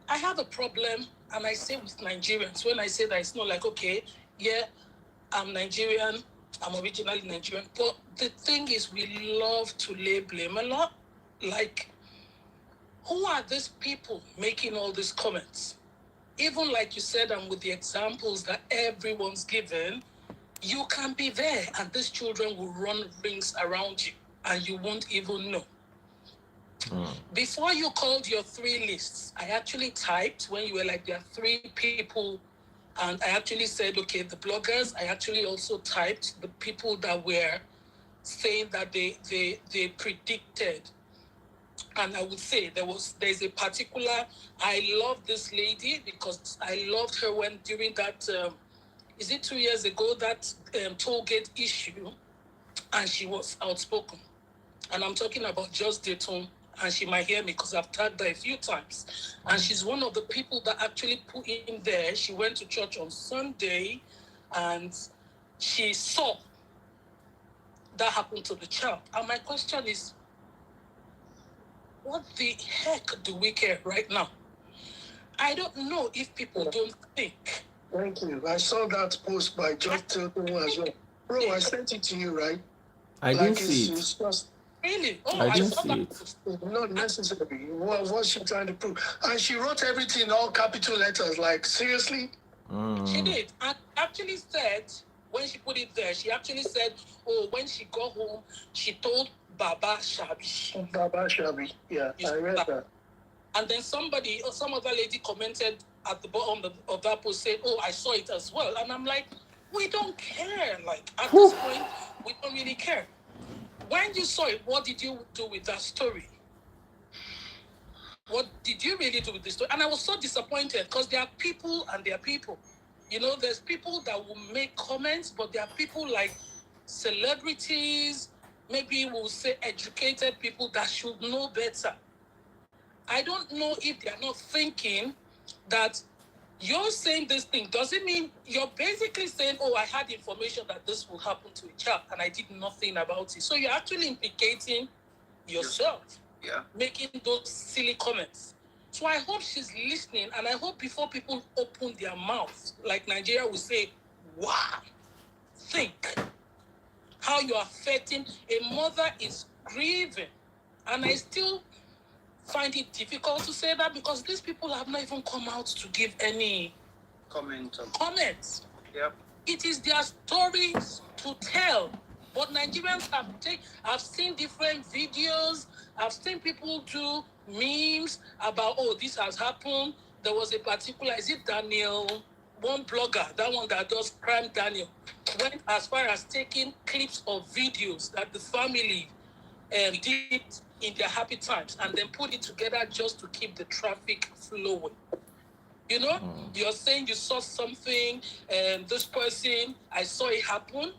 I have a problem, and I say with Nigerians, when I say that, it's not like, okay, yeah, I'm Nigerian, I'm originally Nigerian, but the thing is, we love to lay blame a lot. Like, who are these people making all these comments? Even like you said, and with the examples that everyone's given, you can be there, and these children will run rings around you, and you won't even know. Before you called your 3 lists, I actually typed when you were like, there are 3 people, and I actually said, okay, the bloggers. I actually also typed the people that were saying that they predicted. And I would say there's a particular, I love this lady because I loved her when during that, is it 2 years ago, that toll gate issue, and she was outspoken. And I'm talking about Just Dayton, and she might hear me because I've tagged her a few times. And she's one of the people that actually put in there. She went to church on Sunday, and she saw that happen to the child. And my question is, what the heck do we care right now? I don't know if people don't think. Thank you. I saw that post by Just Dayton as well. Bro, I sent it to you, right? I didn't see it. It's just Really? Oh, I didn't saw see that. it. not necessary. What's she trying to prove? And she wrote everything in all capital letters. Like, seriously? She did. And actually said, when she put it there, she actually said, oh, when she got home, she told Baba Shabi. Baba Shabi. Yeah, I read that. And then some other lady commented at the bottom of that post saying, oh, I saw it as well. And I'm like, we don't care. Like, at this point, we don't really care. When you saw it, what did you do with that story? What did you really do with this story? And I was so disappointed because there are people and there are people. You know, there's people that will make comments, but there are people like celebrities, maybe we'll say educated people that should know better. I don't know if they're not thinking that you're saying this thing. Does it mean you're basically saying, oh, I had information that this will happen to a child and I did nothing about it? So you're actually implicating yourself, making those silly comments. So I hope she's listening, and I hope before people open their mouths, like Nigeria will say, wow, think how you're affecting. A mother is grieving. And I still find it difficult to say that because these people have not even come out to give any comments. Yep. It is their stories to tell. But Nigerians I've seen different videos. I've seen people do memes about, oh, this has happened. There was a particular, is it Daniel? One blogger, that one that does Crime Daniel, went as far as taking clips of videos that the family did in their happy times and then put it together just to keep the traffic flowing. You know, you're saying you saw something and this person, I saw it happen.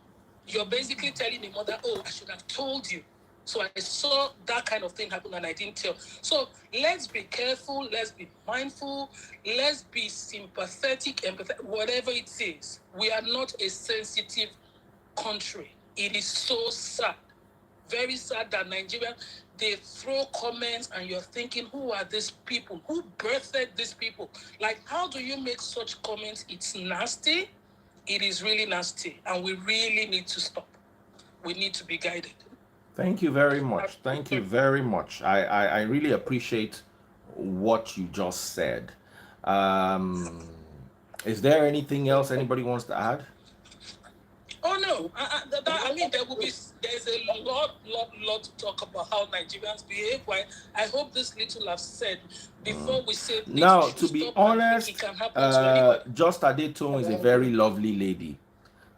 You're basically telling the mother, oh, I should have told you. So I saw that kind of thing happen and I didn't tell. So let's be careful. Let's be mindful. Let's be sympathetic, empathetic, whatever it is. We are not a sensitive country. It is so sad. Very sad that Nigeria, they throw comments and you're thinking, who are these people? Who birthed these people? Like, how do you make such comments? It's nasty. It is really nasty. And we really need to stop. We need to be guided. Thank you very much. Thank you very much. I really appreciate what you just said. Is there anything else anybody wants to add? Oh no! I mean, there's a lot to talk about how Nigerians behave. I hope this little I've said before we say. Now, to be honest, Just Adetone is a very lovely lady.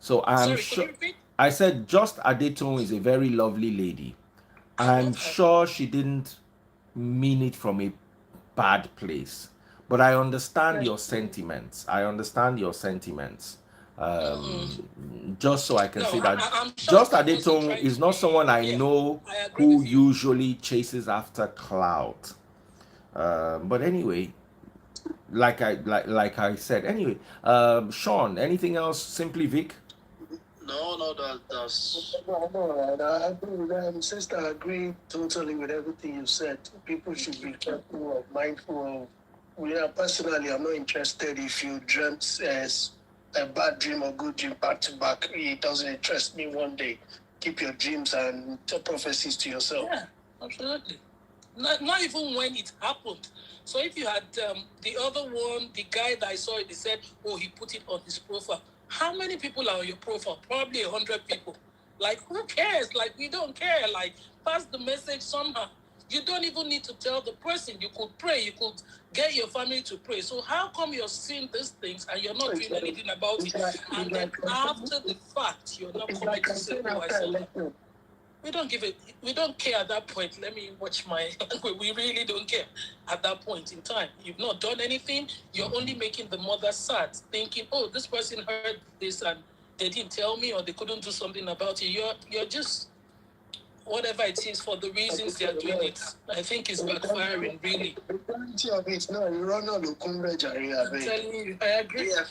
So I'm sure. I said Just Adetone is a very lovely lady. I'm sure she didn't mean it from a bad place, but I understand your sentiments. I understand your sentiments. Just so I can say that Just Adetone is not someone I know who usually chases after clout. But anyway, like I said. Anyway, Sean, anything else? Simply Vic. No, that's No, I agree with that. Sister, I agree totally with everything you said. People should be careful of, mindful of. Personally, I'm not interested if you dreamt as a bad dream or good dream back to back. It doesn't interest me one day. Keep your dreams and prophecies to yourself. Yeah, absolutely. Not even when it happened. So if you had the other one, the guy that I saw it, they said, oh, he put it on his profile. How many people are on your profile? Probably 100 people. Like, who cares? Like, we don't care. Like, pass the message somehow. You don't even need to tell the person. You could pray. You could get your family to pray. So how come you're seeing these things and you're not doing anything about it? And then after the fact, you're not coming to say, oh, I saw that. We don't give it. We don't care at that point. Let me watch my. We really don't care at that point in time. You've not done anything. You're only making the mother sad, thinking, "Oh, this person heard this and they didn't tell me, or they couldn't do something about it." You're just whatever it is for the reasons they're doing it. I think it's backfiring, really. I'm telling you, I agree. yeah.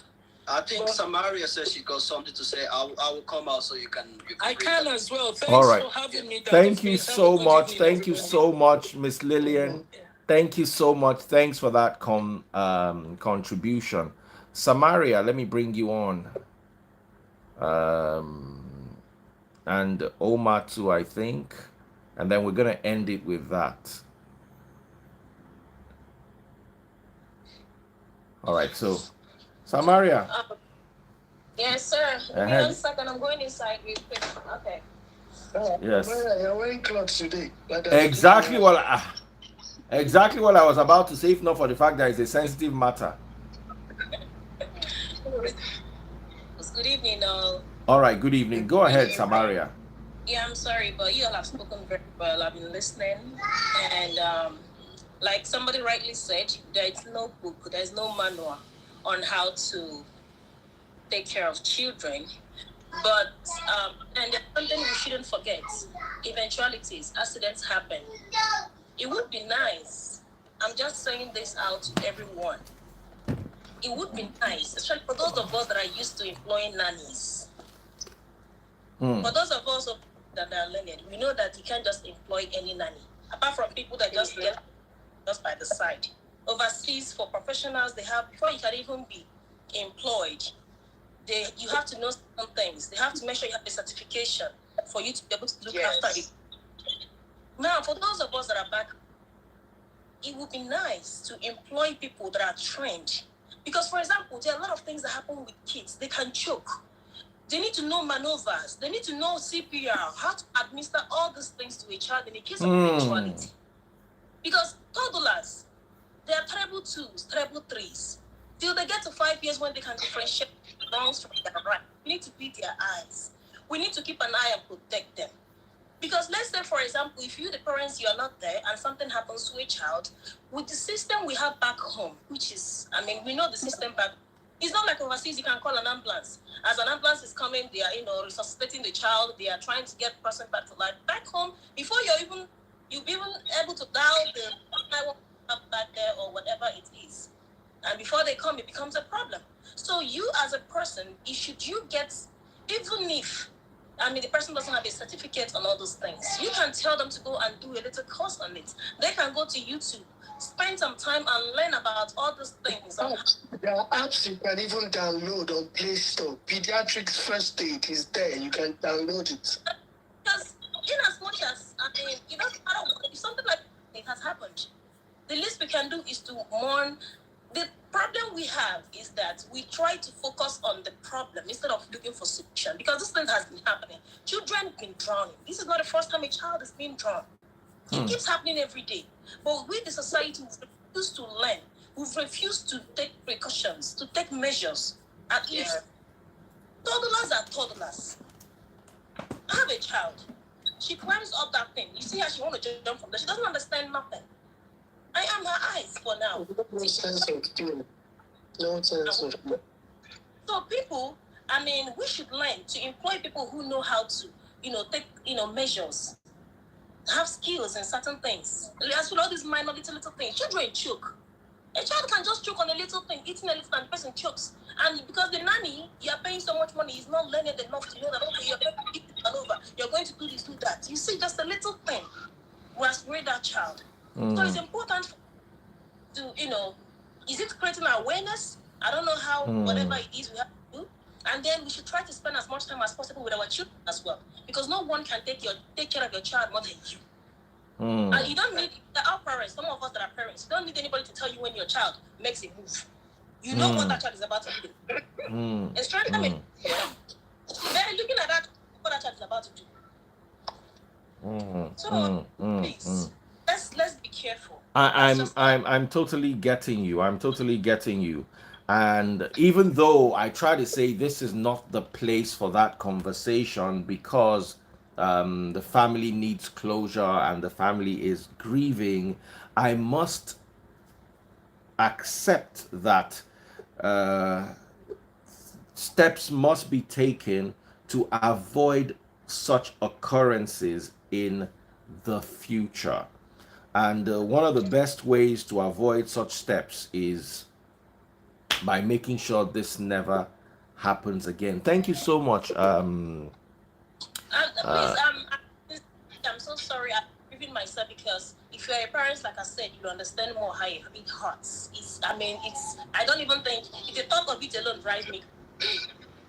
I think Samaria says she got something to say. I will come out so you can. I can as well. Thanks All right. for having me. Thank you so much. Thank you so much, Miss Lillian. Thank you so much. Thanks for that contribution. Samaria, let me bring you on. And Omar too, I think. And then we're going to end it with that. All right, so Samaria. Yes, sir. Give me 1 second. I'm going inside real quick. Okay. Yes. You're wearing clothes today. Exactly what I was about to say, if not for the fact that it's a sensitive matter. Good evening, all. All right, good evening. Go ahead, Samaria. Yeah, I'm sorry, but you all have spoken very well. I've been listening. And like somebody rightly said, there is no book, there's no manual on how to take care of children. But, and there's something we shouldn't forget. Eventualities, accidents happen. It would be nice. I'm just saying this out to everyone. It would be nice, especially for those of us that are used to employing nannies. For those of us that are learned, we know that you can't just employ any nanny. Apart from people that just get just by the side. Overseas, for professionals, they have, before you can even be employed, you have to know some things. They have to make sure you have a certification for you to be able to look after it. Now, for those of us that are back, it would be nice to employ people that are trained. Because, for example, there are a lot of things that happen with kids. They can choke. They need to know maneuvers. They need to know CPR, how to administer all these things to a child in a case of eventuality. Because toddlers, they are treble twos, treble threes. Till they get to 5 years when they can differentiate wrongs from their right. We need to beat their eyes. We need to keep an eye and protect them. Because let's say, for example, if you, the parents, you are not there and something happens to a child, with the system we have back home, which is, we know the system back. It's not like overseas, you can call an ambulance. As an ambulance is coming, they are, resuscitating the child. They are trying to get the person back to life. Back home, before you're even able to dial the 911 back there or whatever it is. And before they come, it becomes a problem. So you as a person, should you get, even if, the person doesn't have a certificate on all those things, you can tell them to go and do a little course on it. They can go to YouTube, spend some time and learn about all those things. There are apps you can even download on Play Store. Pediatrics First Aid is there. You can download it. Because in as much as, it doesn't matter what, if something like it has happened, the least we can do is to mourn. The problem we have is that we try to focus on the problem instead of looking for solution, because this thing has been happening. Children have been drowning. This is not the first time a child is being drowned. It keeps happening every day. But we, the society, refuse to learn. We've refused to take precautions, to take measures. At least, toddlers are toddlers. I have a child. She climbs up that thing. You see how she wants to jump from there. She doesn't understand nothing. I am her eyes for now. No sense of doing. No sense of doing. So people, we should learn to employ people who know how to, take, measures, have skills in certain things. As with all these minor little things, children choke. A child can just choke on a little thing, eating a little, and the person chokes. And because the nanny, you're paying so much money, is not learned enough to know that, okay, you're going to eat it all over. You're going to do this, do that. You see, just a little thing will aspirate that child. So it's important to, is it creating awareness? I don't know how, whatever it is we have to do. And then we should try to spend as much time as possible with our children as well. Because no one can take care of your child more than you. And you don't need, our parents, some of us that are parents, you don't need anybody to tell you when your child makes a move. You know what that child is about to do. It's trying to mean, they're looking at that, what that child is about to do. So please, let's be careful. I'm totally getting you. I'm totally getting you. And even though I try to say this is not the place for that conversation because the family needs closure and the family is grieving, I must accept that steps must be taken to avoid such occurrences in the future. And one of the best ways to avoid such steps is by making sure this never happens again. Thank you so much. I'm so sorry. I'm grieving myself because if you're a parent, like I said, you understand more how it hurts. I don't even think, if the thought of it alone drives me.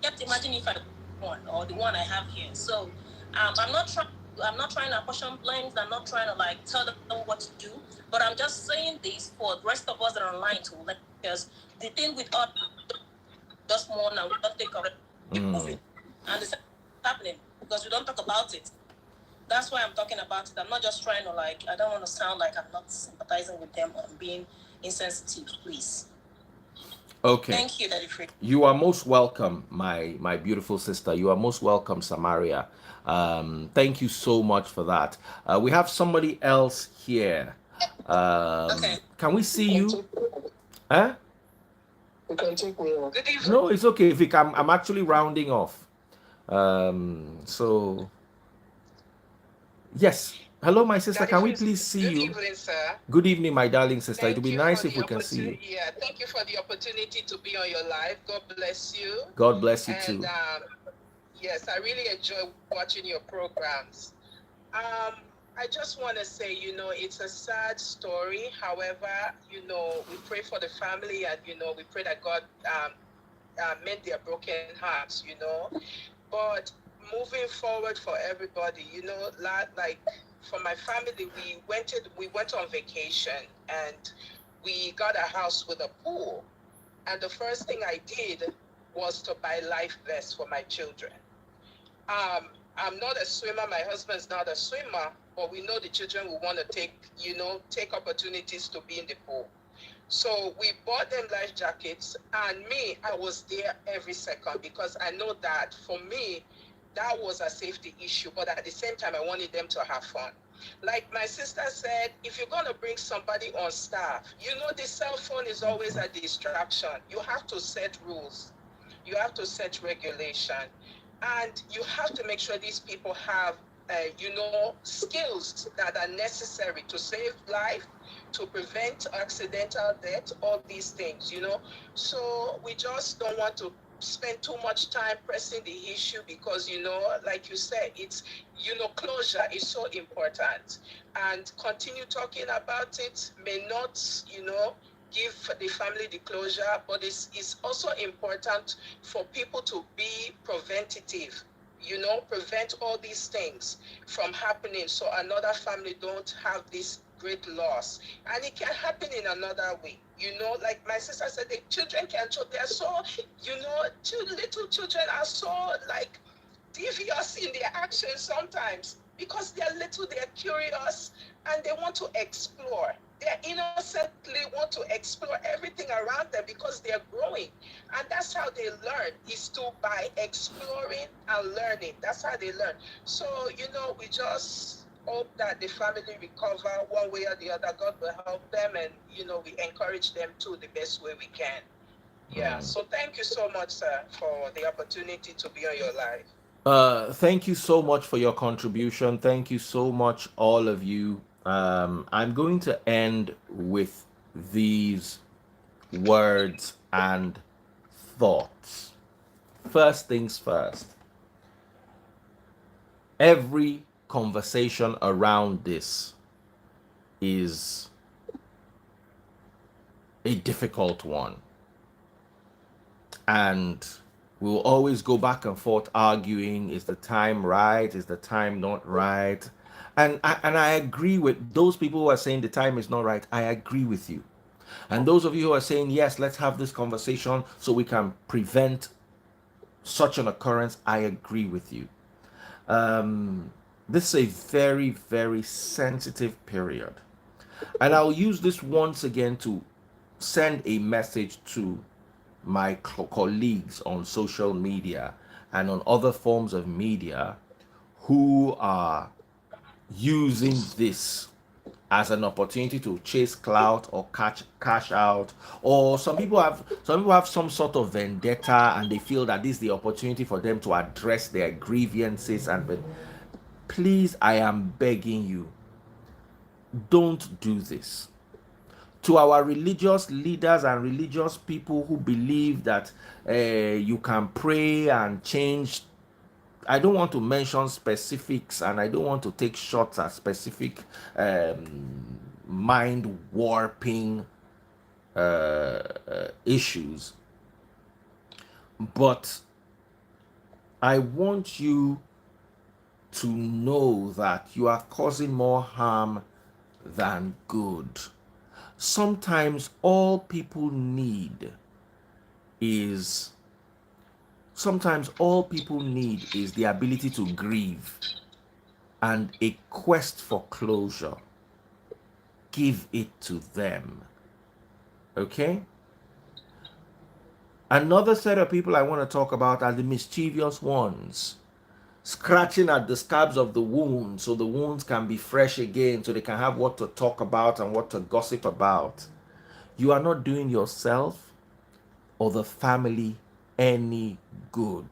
Just imagine if I one or the one I have here. So I'm not trying to apportion blames. I'm not trying to like tell them what to do. But I'm just saying this for the rest of us that are online to learn, because the thing with us just more now, we don't take already keep moving. And it's happening because we don't talk about it. That's why I'm talking about it. I'm not just trying to I don't want to sound like I'm not sympathizing with them or being insensitive, please. Okay. Thank you, Daddy Free. You are most welcome, my beautiful sister. You are most welcome, Samaria. Thank you so much for that. We have somebody else here. Okay. Can we see you? Huh? You can take me off. Good evening. No, it's okay, Vic. I'm actually rounding off. So yes. Hello, my sister. Can we please see you? Good evening, sir. Good evening, my darling sister. It would Thank be you nice for if the we can see you. opportunity. Yeah, thank you for the opportunity to be on your live. God bless you. God bless you And too. yes, I really enjoy watching your programs. I just want to say, it's a sad story. However, we pray for the family, and we pray that God mend their broken hearts. But moving forward for everybody, like for my family, we went on vacation, and we got a house with a pool. And the first thing I did was to buy life vests for my children. I'm not a swimmer. My husband's not a swimmer, but we know the children will want to take opportunities to be in the pool. So we bought them life jackets, and me, I was there every second because I know that for me, that was a safety issue. But at the same time, I wanted them to have fun. Like my sister said, if you're going to bring somebody on staff, the cell phone is always a distraction. You have to set rules. You have to set regulation. And you have to make sure these people have, skills that are necessary to save life, to prevent accidental death, all these things, So we just don't want to spend too much time pressing the issue because, like you said, it's, closure is so important. And continue talking about it may not, give the family the closure, but it's also important for people to be preventative, prevent all these things from happening so another family don't have this great loss. And it can happen in another way. Like my sister said, the children can choke. They're so, little children are so devious in their actions sometimes because they're little, they're curious, and they want to explore. They innocently want to explore everything around them because they're growing. And that's how they learn, is by exploring and learning. That's how they learn. So, we just hope that the family recover one way or the other. God will help them, and, we encourage them too the best way we can. Yeah, so thank you so much, sir, for the opportunity to be on your live. Thank you so much for your contribution. Thank you so much, all of you. I'm going to end with these words, and thoughts. First things first, every conversation around this is a difficult one. And we'll always go back and forth arguing, is the time right? Is the time not right? And I agree with those people who are saying the time is not right. I agree with you. And those of you who are saying, yes, let's have this conversation so we can prevent such an occurrence, I agree with you. This is a very, very sensitive period. And I'll use this once again to send a message to my colleagues on social media and on other forms of media who are using this as an opportunity to chase clout or cash out, or some people have some sort of vendetta and they feel that this is the opportunity for them to address their grievances. And but please, I am begging you, don't do this. To our religious leaders and religious people who believe that you can pray and change, I don't want to mention specifics and I don't want to take shots at specific mind warping issues, but I want you to know that you are causing more harm than good. Sometimes all people need is the ability to grieve and a quest for closure. Give it to them. Okay? Another set of people I want to talk about are the mischievous ones, scratching at the scabs of the wound so the wounds can be fresh again, so they can have what to talk about and what to gossip about. You are not doing yourself or the family any good.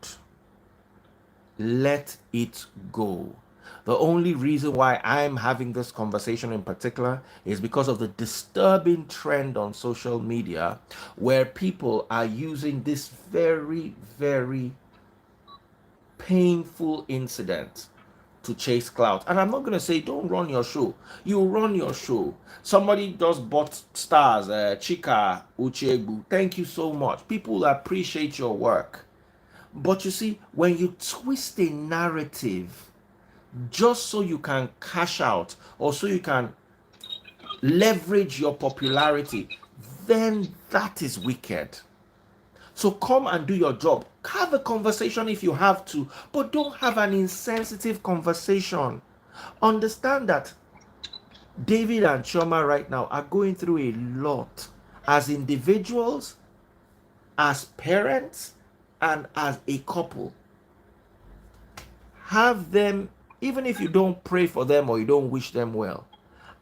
Let it go. The only reason why I'm having this conversation in particular is because of the disturbing trend on social media where people are using this very, very painful incident to chase clout. And I'm not going to say don't run your show. You run your show. Somebody just bought stars, Chika Uchegbu. Thank you so much. People appreciate your work. But you see, when you twist a narrative just so you can cash out or so you can leverage your popularity, then that is wicked. So come and do your job. Have a conversation if you have to, but don't have an insensitive conversation. Understand that David and Chioma right now are going through a lot as individuals, as parents, and as a couple. Have them, even if you don't pray for them or you don't wish them well,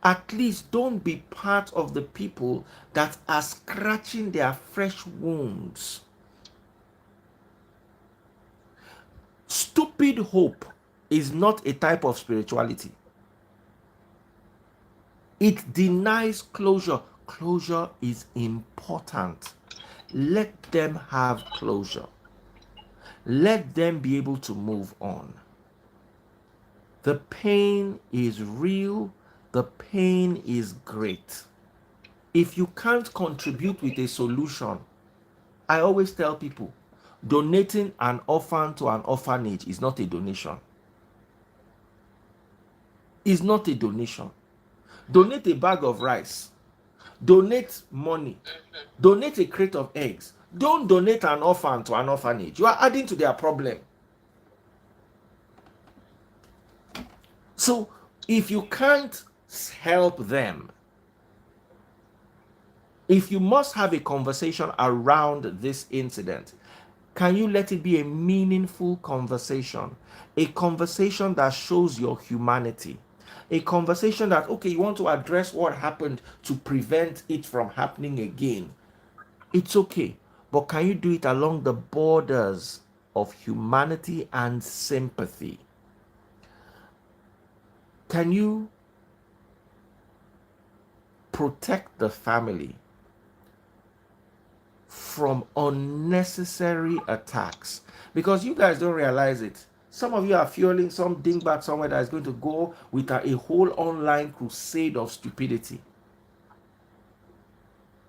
at least don't be part of the people that are scratching their fresh wounds. Stupid hope is not a type of spirituality. It denies closure. Closure is important. Let them have closure. Let them be able to move on. The pain is real. The pain is great. If you can't contribute with a solution, I always tell people, donating an orphan to an orphanage is not a donation. It's not a donation. Donate a bag of rice. Donate money. Donate a crate of eggs. Don't donate an orphan to an orphanage. You are adding to their problem. So if you can't help them, if you must have a conversation around this incident, can you let it be a meaningful conversation? A conversation that shows your humanity. A conversation that, okay, you want to address what happened to prevent it from happening again. It's okay. But can you do it along the borders of humanity and sympathy? Can you protect the family from unnecessary attacks. Because you guys don't realize it. Some of you are fueling some dingbat somewhere that is going to go with a whole online crusade of stupidity.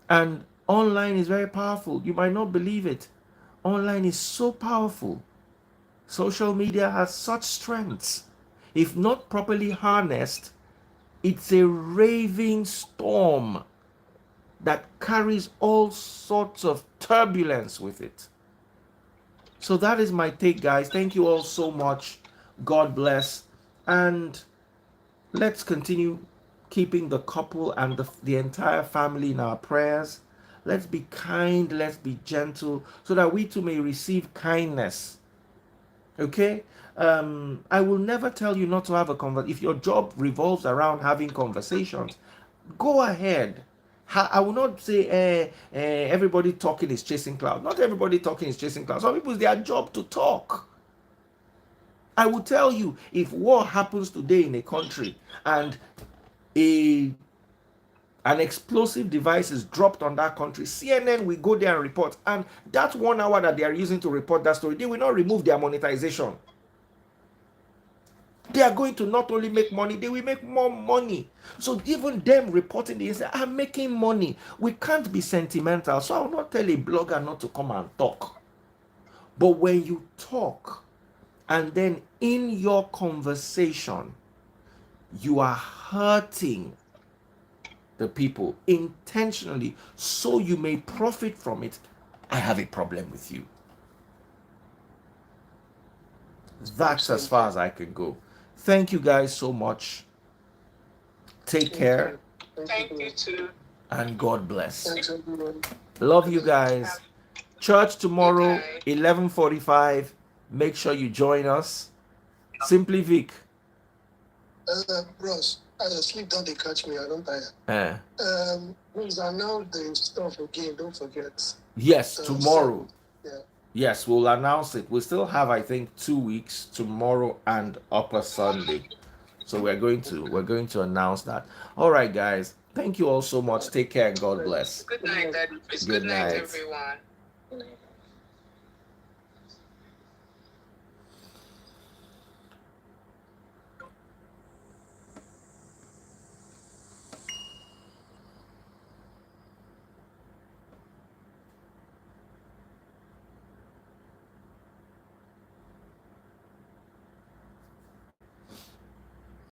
And online is very powerful. You might not believe it. Online is so powerful. Social media has such strengths. If not properly harnessed, it's a raving storm that carries all sorts of turbulence with it. So that is my take, guys. Thank you all so much. God bless. And let's continue keeping the couple and the entire family in our prayers. Let's be kind, let's be gentle, so that we too may receive kindness. Okay? I will never tell you not to have a conversation. If your job revolves around having conversations, go ahead. I will not say everybody talking is chasing clouds. Not everybody talking is chasing clouds. Some people, it's their job to talk. I will tell you, if war happens today in a country and an explosive device is dropped on that country, CNN will go there and report. And that 1 hour that they are using to report that story, they will not remove their monetization. They are going to not only make money, they will make more money. So even them reporting the incident, I'm making money. We can't be sentimental. So I will not tell a blogger not to come and talk. But when you talk, and then in your conversation, you are hurting the people intentionally so you may profit from it, I have a problem with you. That's as far as I can go. Thank you guys so much. Take care. Thank you too. And God bless. Thanks, everyone. Love you guys. Church tomorrow, 11:45. Make sure you join us. Simply Vic. Bros, I sleep down, they catch me, I don't tire. Please announce the stuff again, don't forget. Yes, tomorrow. Yeah. Yes, we'll announce it. We still have, I think, 2 weeks, tomorrow and Upper Sunday. So we're going to announce that. All right, guys. Thank you all so much. Take care and God bless. Good night, Daddy. Good night, everyone.